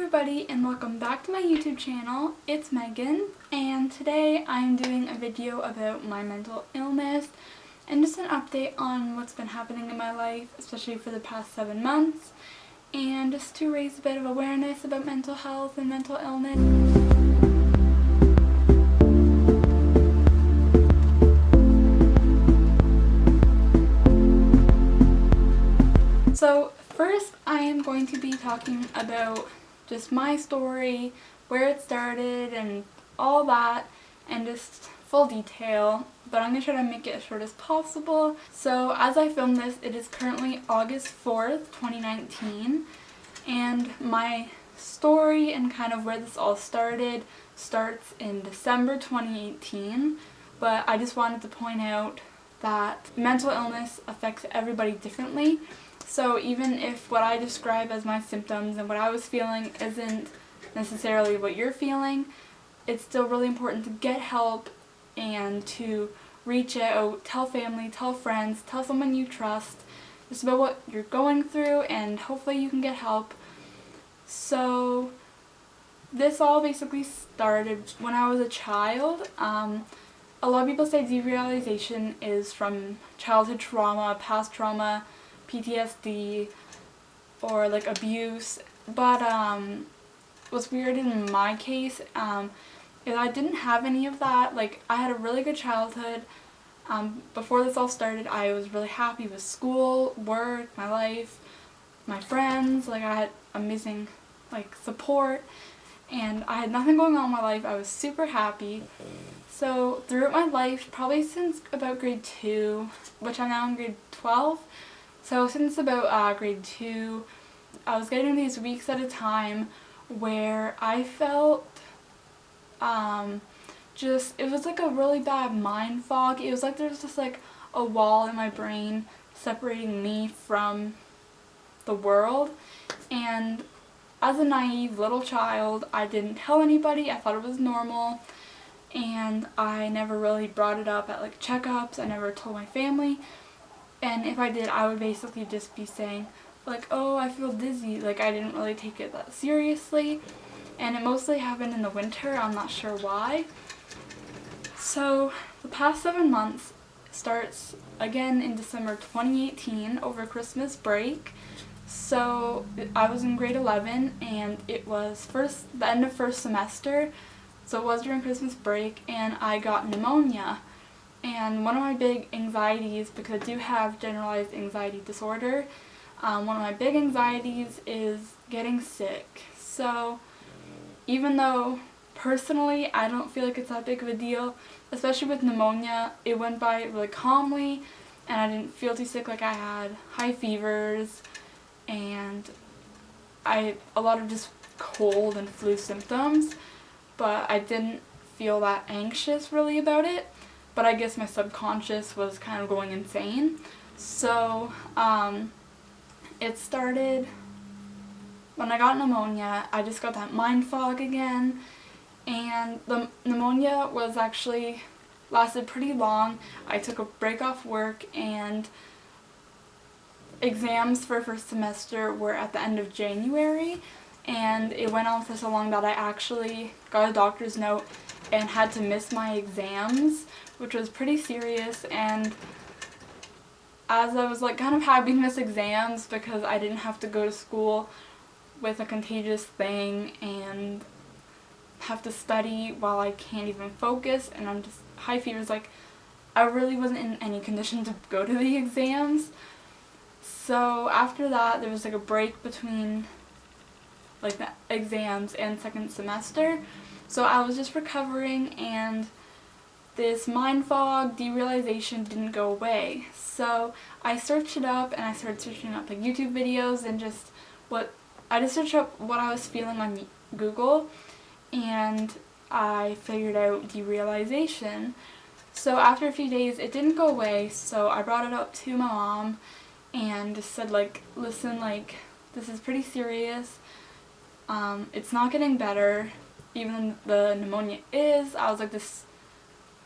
everybody and welcome back to my YouTube channel. It's Megan and today I'm doing a video about my mental illness and just an update on what's been happening in my life, especially for the past 7 months, and just to raise a bit of awareness about mental health and mental illness. So first I am going to be talking about just my story, where it started and all that, and just full detail, but I'm going to try to make it as short as possible. So as I film this, it is currently August 4th, 2019, and my story and kind of where this all started starts in December 2018, but I just wanted to point out that mental illness affects everybody differently. So even if what I describe as my symptoms and what I was feeling isn't necessarily what you're feeling, it's still really important to get help and to reach out, tell family, tell friends, tell someone you trust just about what you're going through, and hopefully you can get help. So this all basically started when I was a child. A lot of people say derealization is from childhood trauma, past trauma, PTSD, or like abuse, but what's weird in my case is I didn't have any of that. Like, I had a really good childhood. Before this all started, I was really happy with school, work, my life, my friends. Like, I had amazing support, and I had nothing going on in my life. I was super happy. So throughout my life, probably since about grade 2, which I'm now in grade 12, so since about grade 2, I was getting these weeks at a time where I felt it was like a really bad mind fog. It was like there was just like a wall in my brain separating me from the world. And as a naive little child, I didn't tell anybody. I thought it was normal, and I never really brought it up at like checkups. I never told my family. And if I did, I would basically just be saying, like, oh, I feel dizzy. Like, I didn't really take it that seriously. And it mostly happened in the winter. I'm not sure why. So the past 7 months starts again in December 2018 over Christmas break. So I was in grade 11, and it was the end of first semester. So it was during Christmas break, and I got pneumonia. And one of my big anxieties, because I do have generalized anxiety disorder, one of my big anxieties is getting sick. So even though personally I don't feel like it's that big of a deal, especially with pneumonia, it went by really calmly, and I didn't feel too sick. Like, I had high fevers and a lot of just cold and flu symptoms, but I didn't feel that anxious really about it. But I guess my subconscious was kind of going insane. So it started when I got pneumonia. I just got that mind fog again, and the pneumonia was actually lasted pretty long. I took a break off work, and exams for first semester were at the end of January, and it went on for so long that I actually got a doctor's note and had to miss my exams, which was pretty serious. And as I was kind of happy to miss exams because I didn't have to go to school with a contagious thing and have to study while I can't even focus, and I'm just high fevers, I really wasn't in any condition to go to the exams. So after that, there was a break between the exams and second semester. So I was just recovering, and this mind fog, derealization didn't go away. So I searched it up, and I started searching up YouTube videos and I just searched up what I was feeling on Google, and I figured out derealization. So after a few days, it didn't go away, so I brought it up to my mom and just said, listen, this is pretty serious. It's not getting better. Even the pneumonia is. I was this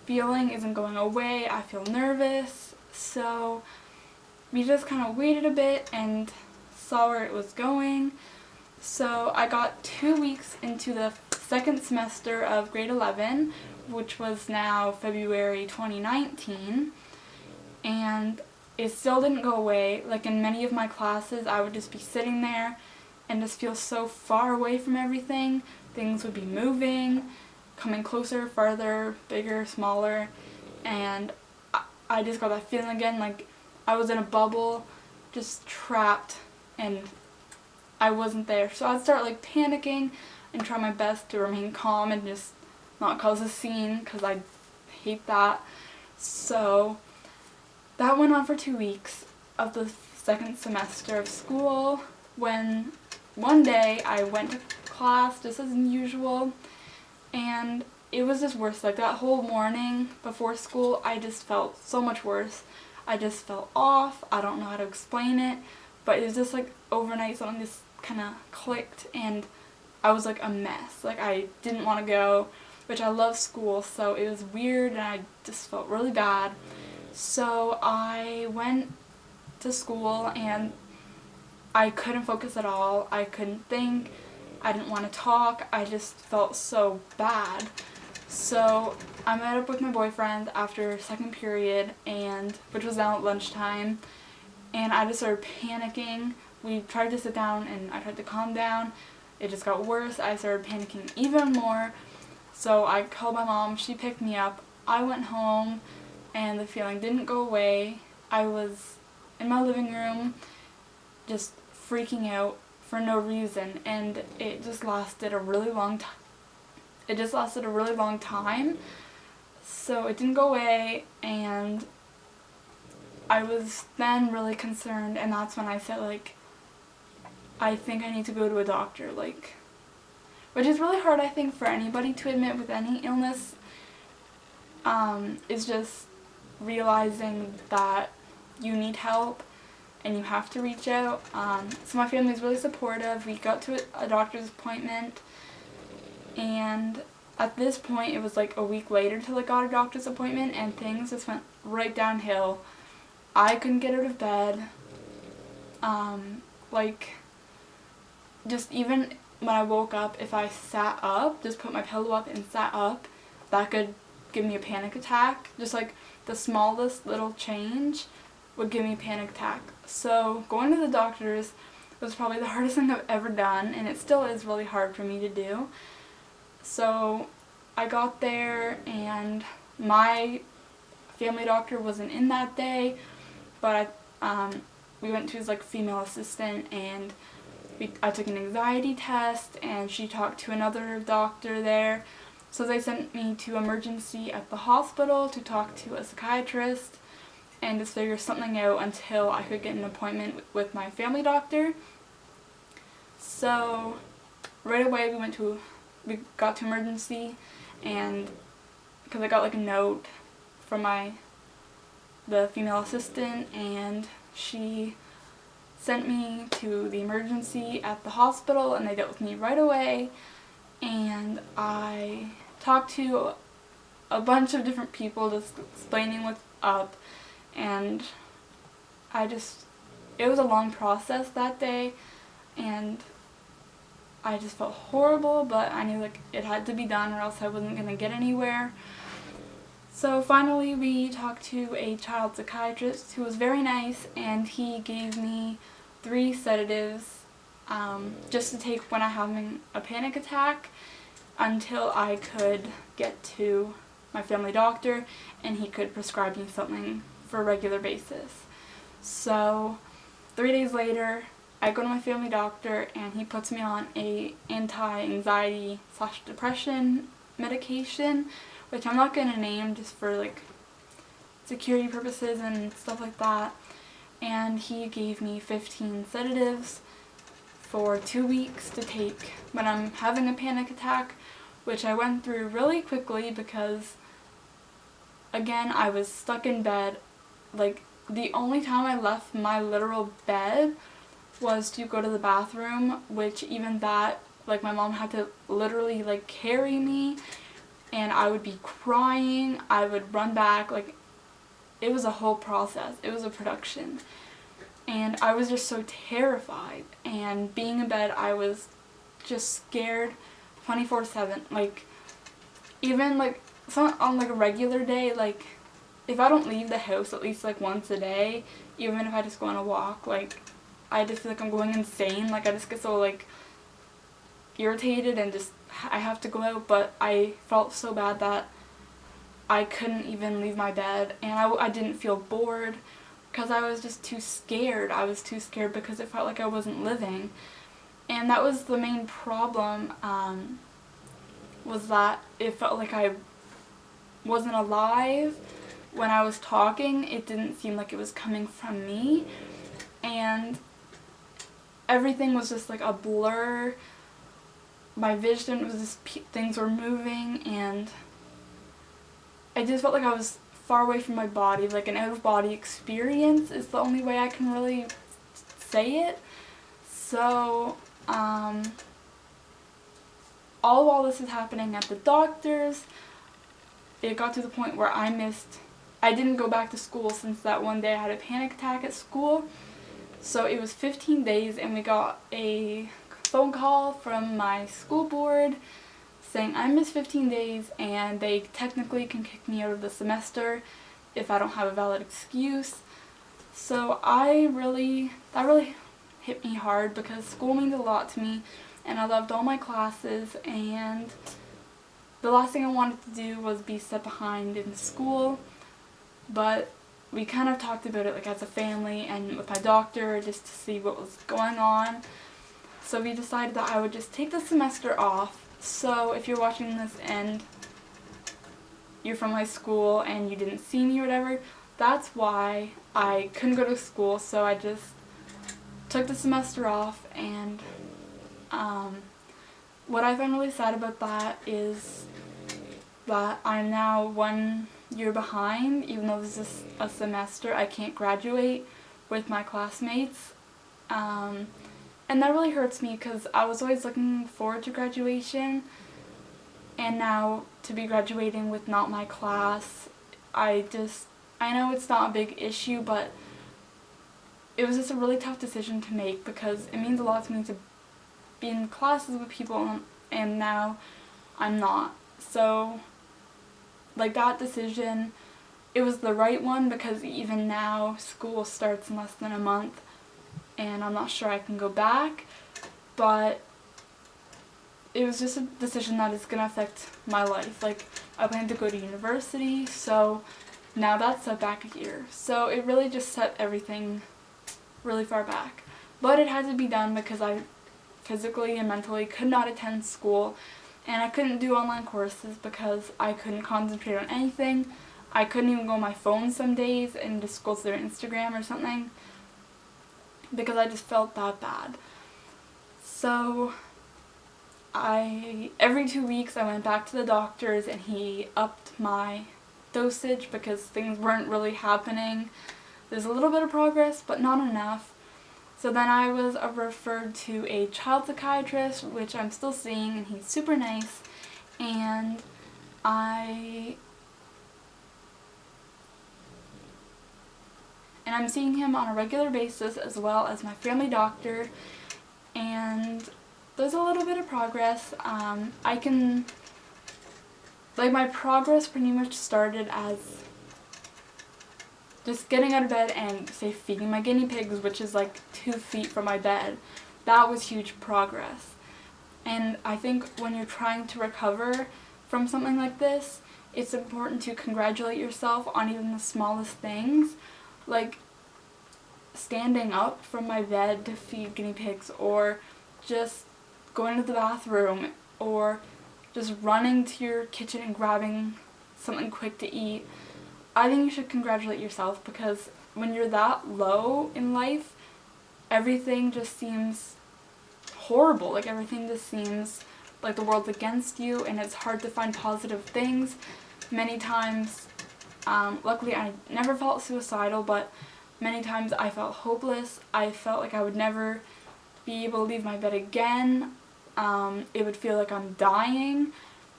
feeling isn't going away. I feel nervous. So we just kind of waited a bit and saw where it was going. So I got 2 weeks into the second semester of grade 11, which was now February 2019, and it still didn't go away. Like in many of my classes, I would just be sitting there and just feel so far away from everything. Things would be moving, coming closer, farther, bigger, smaller, and I just got that feeling again, like I was in a bubble, just trapped, and I wasn't there. So I'd start like panicking and try my best to remain calm and just not cause a scene, because I hate that. So that went on for 2 weeks of the second semester of school, when one day I went to class just as usual, and it was just worse. Like that whole morning before school, I just felt so much worse. I just felt off. I don't know how to explain it, but it was just like overnight something just kind of clicked, and I was like a mess. Like I didn't want to go, which I love school, so it was weird and I just felt really bad. So I went to school and I couldn't focus at all. I couldn't think. I didn't want to talk. I just felt so bad. So I met up with my boyfriend after second period, and which was now at lunchtime, and I just started panicking. We tried to sit down and I tried to calm down. It just got worse. I started panicking even more. So I called my mom. She picked me up. I went home and the feeling didn't go away. I was in my living room just freaking out for no reason, and it just lasted a really long time. So it didn't go away, and I was then really concerned, and that's when I said, like, I think I need to go to a doctor, like, which is really hard, I think, for anybody to admit with any illness, is just realizing that you need help and you have to reach out. So my family's really supportive. We got to a doctor's appointment, and at this point it was like a week later till I got a doctor's appointment, and things just went right downhill. I couldn't get out of bed. Like, just even when I woke up, if I sat up, just put my pillow up and sat up, that could give me a panic attack. Just like the smallest little change would give me a panic attack. So going to the doctors was probably the hardest thing I've ever done, and it still is really hard for me to do. So I got there, and my family doctor wasn't in that day, but we went to his like female assistant, and I took an anxiety test, and she talked to another doctor there. So they sent me to emergency at the hospital to talk to a psychiatrist and just figure something out until I could get an appointment with my family doctor. So right away we got to emergency, and because I got like a note from the female assistant, and she sent me to the emergency at the hospital, and they dealt with me right away. And I talked to a bunch of different people just explaining what's up, and it was a long process that day, and I just felt horrible, but I knew like it had to be done or else I wasn't going to get anywhere. So finally we talked to a child psychiatrist who was very nice, and he gave me 3 sedatives just to take when I'm having a panic attack until I could get to my family doctor and he could prescribe me something for a regular basis. So 3 days later, I go to my family doctor, and he puts me on a anti-anxiety / depression medication, which I'm not going to name just for like security purposes and stuff like that. And he gave me 15 sedatives for 2 weeks to take when I'm having a panic attack, which I went through really quickly because, again, I was stuck in bed. Like, the only time I left my literal bed was to go to the bathroom, which even that, like, my mom had to literally, like, carry me, and I would be crying. I would run back. Like, it was a whole process. It was a production. And I was just so terrified. And being in bed, I was just scared 24/7. Like, even like on like a regular day, like if I don't leave the house at least like once a day, even if I just go on a walk, like I just feel like I'm going insane. Like I just get so like irritated and just I have to go out. But I felt so bad that I couldn't even leave my bed, and I didn't feel bored because I was just too scared. I was too scared because it felt like I wasn't living. And that was the main problem, was that it felt like I wasn't alive. When I was talking, it didn't seem like it was coming from me. And everything was just like a blur. My vision was just, things were moving, and I just felt like I was far away from my body. Like an out-of-body experience is the only way I can really say it. So, all while this is happening at the doctor's, it got to the point where I didn't go back to school since that one day I had a panic attack at school. So it was 15 days, and we got a phone call from my school board saying I missed 15 days and they technically can kick me out of the semester if I don't have a valid excuse. So that really hit me hard because school means a lot to me, and I loved all my classes, and the last thing I wanted to do was be set behind in school. But we kind of talked about it like as a family and with my doctor just to see what was going on. So we decided that I would just take the semester off. So if you're watching this and you're from my school and you didn't see me or whatever, that's why I couldn't go to school. So I just took the semester off, and what I find really sad about that is that I'm now 1 year behind. Even though this is a semester, I can't graduate with my classmates. And that really hurts me because I was always looking forward to graduation, and now to be graduating with not my class, I know it's not a big issue, but it was just a really tough decision to make because it means a lot to me to be in classes with people, and now I'm not. So, like, that decision, it was the right one because even now school starts in less than a month, and I'm not sure I can go back, but it was just a decision that is going to affect my life. Like, I plan to go to university, so now that's set back a year. So it really just set everything really far back. But it had to be done because I physically and mentally could not attend school, and I couldn't do online courses because I couldn't concentrate on anything. I couldn't even go on my phone some days and just go to their Instagram or something because I just felt that bad. So every 2 weeks I went back to the doctor's, and he upped my dosage because things weren't really happening. There's a little bit of progress, but not enough. So then I was referred to a child psychiatrist, which I'm still seeing, and he's super nice. And I'm seeing him on a regular basis as well as my family doctor, and there's a little bit of progress. My progress pretty much started as just getting out of bed and, say, feeding my guinea pigs, which is like 2 feet from my bed. That was huge progress. And I think when you're trying to recover from something like this, it's important to congratulate yourself on even the smallest things, like standing up from my bed to feed guinea pigs, or just going to the bathroom, or just running to your kitchen and grabbing something quick to eat. I think you should congratulate yourself because when you're that low in life, everything just seems horrible. Like, everything just seems like the world's against you, and it's hard to find positive things. Many times, luckily I never felt suicidal, but many times I felt hopeless. I felt like I would never be able to leave my bed again. It would feel like I'm dying.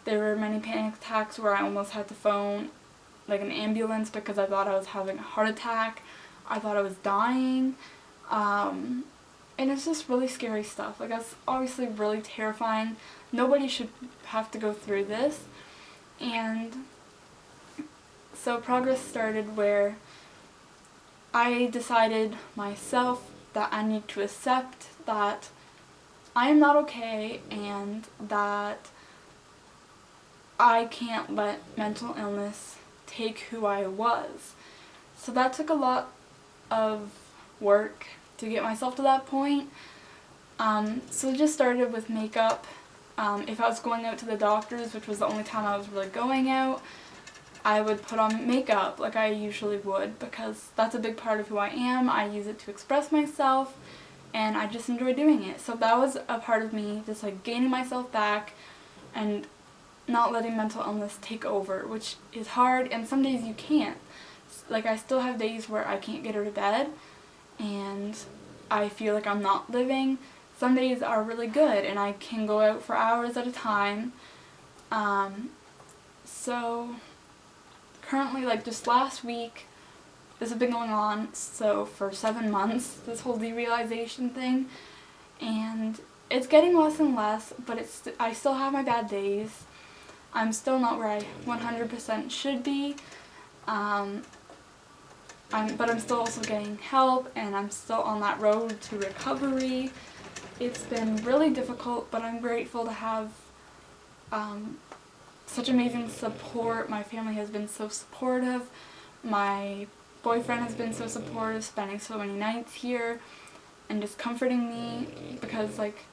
There were many panic attacks where I almost had to phone like an ambulance because I thought I was having a heart attack. I thought I was dying. And it's just really scary stuff. Like, that's obviously really terrifying. Nobody should have to go through this. And so progress started where I decided myself that I need to accept that I am not okay and that I can't let mental illness take who I was. So that took a lot of work to get myself to that point. So it just started with makeup. If I was going out to the doctors, which was the only time I was really going out, I would put on makeup like I usually would because that's a big part of who I am. I use it to express myself and I just enjoy doing it. So that was a part of me just like gaining myself back and not letting mental illness take over, which is hard, and some days you can't. Like, I still have days where I can't get out of bed and I feel like I'm not living. Some days are really good and I can go out for hours at a time. So currently, like just last week, this has been going on so for 7 months, this whole derealization thing, and it's getting less and less, but I still have my bad days. I'm still not where I 100% should be, but I'm still also getting help, and I'm still on that road to recovery. It's been really difficult, but I'm grateful to have such amazing support. My family has been so supportive. My boyfriend has been so supportive, spending so many nights here and just comforting me, because like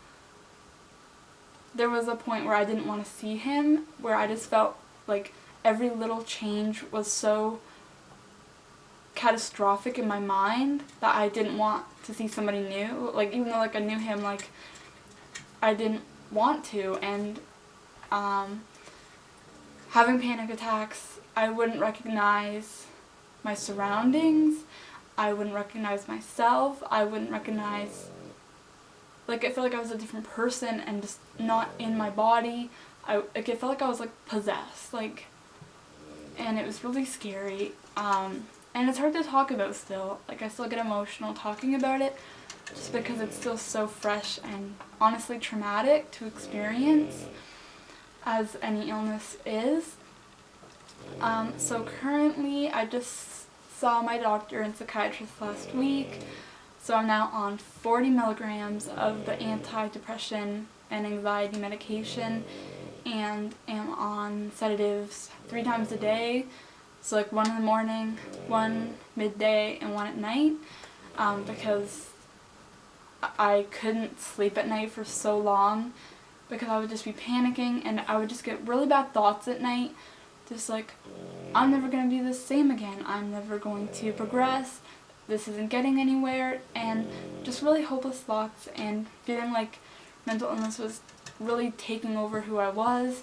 there was a point where I didn't want to see him, where I just felt like every little change was so catastrophic in my mind that I didn't want to see somebody new. Like, even though like I knew him, like I didn't want to. And having panic attacks, I wouldn't recognize my surroundings, I wouldn't recognize myself, I wouldn't recognize, like, I felt like I was a different person and just not in my body. It felt like I was like possessed, like, and it was really scary. And it's hard to talk about still. Like, I still get emotional talking about it just because it's still so fresh and honestly traumatic to experience, as any illness is. So currently I just saw my doctor and psychiatrist last week, so I'm now on 40 milligrams of the antidepressant and anxiety medication and am on sedatives 3 times a day, so like 1 in the morning, 1 midday, and 1 at night, because I couldn't sleep at night for so long because I would just be panicking and I would just get really bad thoughts at night, just like, I'm never going to be the same again, I'm never going to progress, this isn't getting anywhere, and just really hopeless thoughts and feeling like mental illness was really taking over who I was.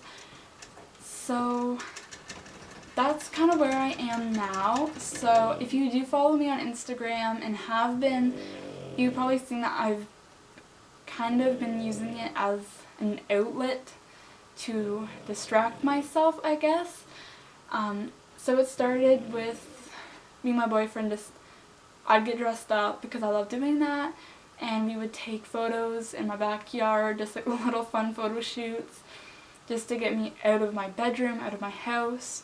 So that's kind of where I am now. So if you do follow me on Instagram and have been, you've probably seen that I've kind of been using it as an outlet to distract myself, I guess. So it started with me and my boyfriend I'd get dressed up because I love doing that, and we would take photos in my backyard, just like little fun photo shoots, just to get me out of my bedroom, out of my house.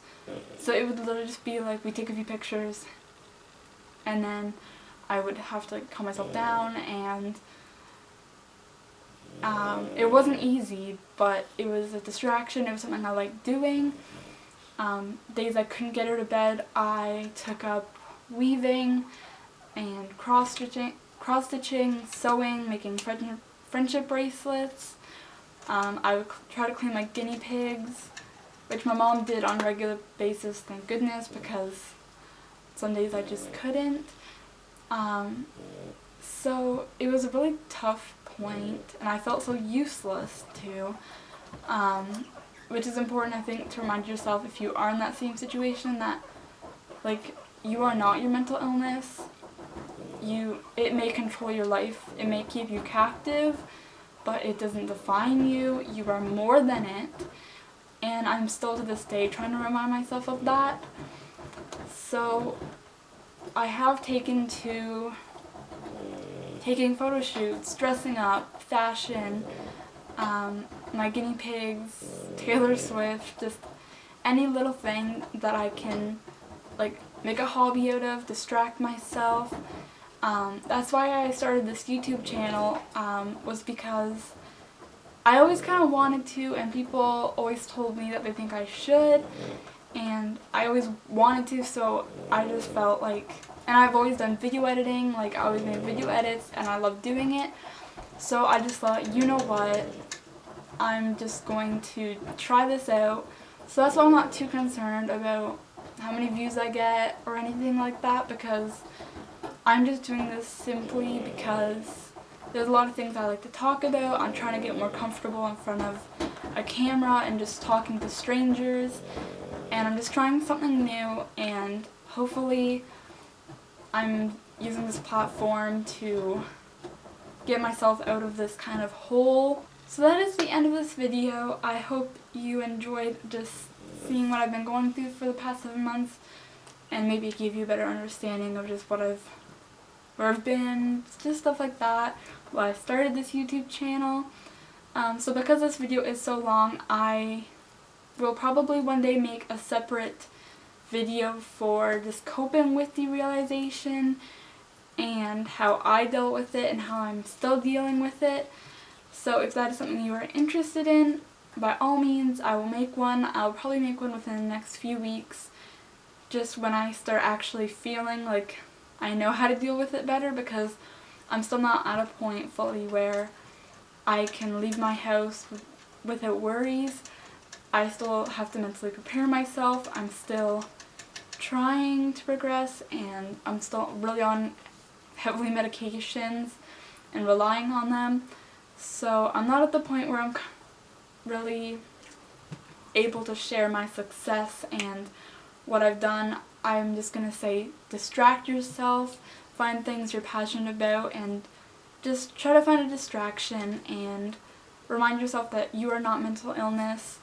So it would literally just be like, we take a few pictures, and then I would have to like calm myself down, and it wasn't easy, but it was a distraction. It was something I liked doing. Days I couldn't get out of bed, I took up weaving and cross-stitching, sewing, making friendship bracelets. I would try to clean my guinea pigs, which my mom did on a regular basis, thank goodness, because some days I just couldn't. So it was a really tough point, and I felt so useless too, which is important, I think, to remind yourself if you are in that same situation that, like, you are not your mental illness. It may control your life, it may keep you captive, but it doesn't define you. You are more than it, and I'm still to this day trying to remind myself of that. So I have taken to taking photo shoots, dressing up, fashion, my guinea pigs, Taylor Swift, just any little thing that I can like make a hobby out of, distract myself. That's why I started this YouTube channel, was because I always kind of wanted to, and people always told me that they think I should, and I always wanted to, so I just felt like, and I've always done video editing, like I always made video edits, and I love doing it, so I just thought, you know what, I'm just going to try this out. So that's why I'm not too concerned about how many views I get or anything like that, because I'm just doing this simply because there's a lot of things I like to talk about. I'm trying to get more comfortable in front of a camera and just talking to strangers, and I'm just trying something new, and hopefully I'm using this platform to get myself out of this kind of hole. So that is the end of this video. I hope you enjoyed just seeing what I've been going through for the past 7 months, and maybe it gave you a better understanding of just where I've been, just stuff like that. Well, I started this YouTube channel. So because this video is so long, I will probably one day make a separate video for just coping with derealization and how I dealt with it and how I'm still dealing with it. So if that is something you are interested in, by all means, I will make one. I'll probably make one within the next few weeks, just when I start actually feeling like I know how to deal with it better, because I'm still not at a point fully where I can leave my house without worries. I still have to mentally prepare myself. I'm still trying to progress, and I'm still really on heavily medications and relying on them. So I'm not at the point where I'm really able to share my success and what I've done. I'm just going to say, distract yourself, find things you're passionate about, and just try to find a distraction, and remind yourself that you are not mental illness.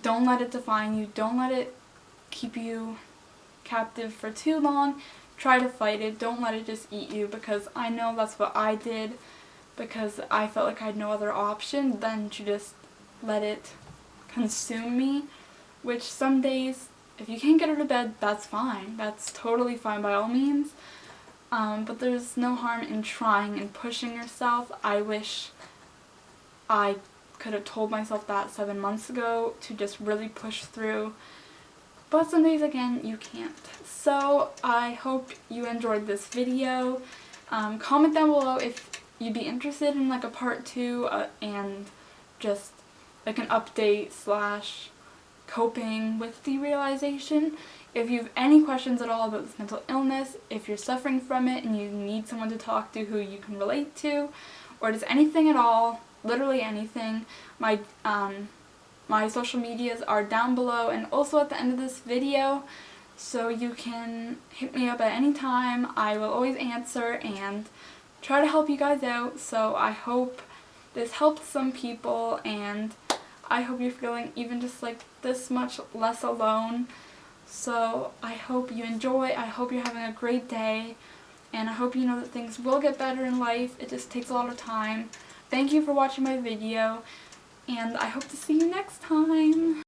Don't let it define you. Don't let it keep you captive for too long. Try to fight it. Don't let it just eat you, because I know that's what I did, because I felt like I had no other option than to just let it consume me, which some days, if you can't get out of bed, that's fine. That's totally fine by all means. But there's no harm in trying and pushing yourself. I wish I could have told myself that 7 months ago, to just really push through. But some days, again, you can't. So I hope you enjoyed this video. Comment down below if you'd be interested in like a part 2 and just like an update / coping with derealization. If you have any questions at all about this mental illness, if you're suffering from it and you need someone to talk to who you can relate to, or just anything at all, literally anything, my social medias are down below and also at the end of this video, so you can hit me up at any time. I will always answer and try to help you guys out. So I hope this helps some people, and I hope you're feeling even just like this much less alone. So I hope you enjoy. I hope you're having a great day, and I hope you know that things will get better in life. It just takes a lot of time. Thank you for watching my video, and I hope to see you next time.